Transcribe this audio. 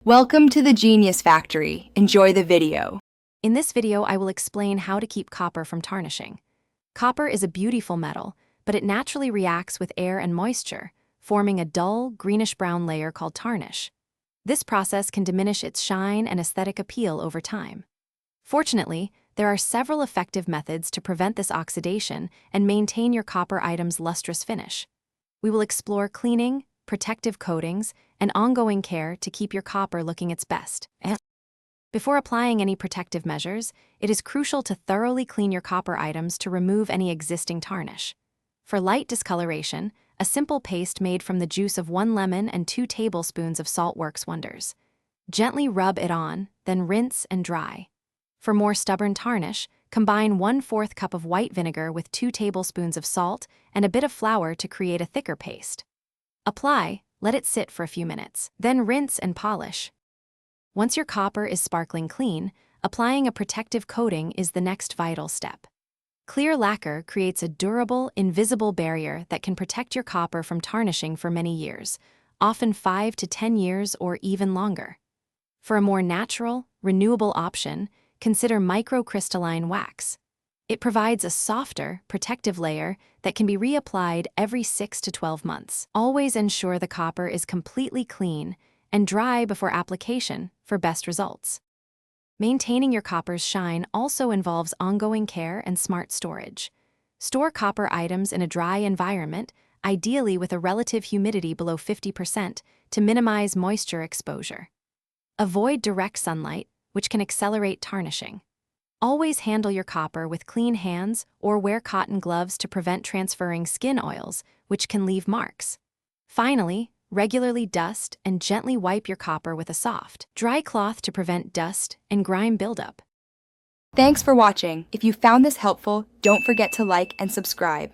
Welcome to the Genius Factory. Enjoy the video. In this video, I will explain how to keep copper from tarnishing. Copper is a beautiful metal, but it naturally reacts with air and moisture, forming a dull, greenish-brown layer called tarnish. This process can diminish its shine and aesthetic appeal over time. Fortunately, there are several effective methods to prevent this oxidation and maintain your copper item's lustrous finish. We will explore cleaning, protective coatings, and ongoing care to keep your copper looking its best. Before applying any protective measures, it is crucial to thoroughly clean your copper items to remove any existing tarnish. For light discoloration, a simple paste made from the juice of 1 lemon and 2 tablespoons of salt works wonders. Gently rub it on, then rinse and dry. For more stubborn tarnish, combine 1/4 cup of white vinegar with 2 tablespoons of salt and a bit of flour to create a thicker paste. Apply, let it sit for a few minutes, then rinse and polish. Once your copper is sparkling clean, applying a protective coating is the next vital step. Clear lacquer creates a durable, invisible barrier that can protect your copper from tarnishing for many years, often 5 to 10 years or even longer. For a more natural, renewable option, consider microcrystalline wax. It provides a softer, protective layer that can be reapplied every 6 to 12 months. Always ensure the copper is completely clean and dry before application for best results. Maintaining your copper's shine also involves ongoing care and smart storage. Store copper items in a dry environment, ideally with a relative humidity below 50%, to minimize moisture exposure. Avoid direct sunlight, which can accelerate tarnishing. Always handle your copper with clean hands or wear cotton gloves to prevent transferring skin oils, which can leave marks. Finally, regularly dust and gently wipe your copper with a soft, dry cloth to prevent dust and grime buildup. Thanks for watching. If you found this helpful, don't forget to like and subscribe.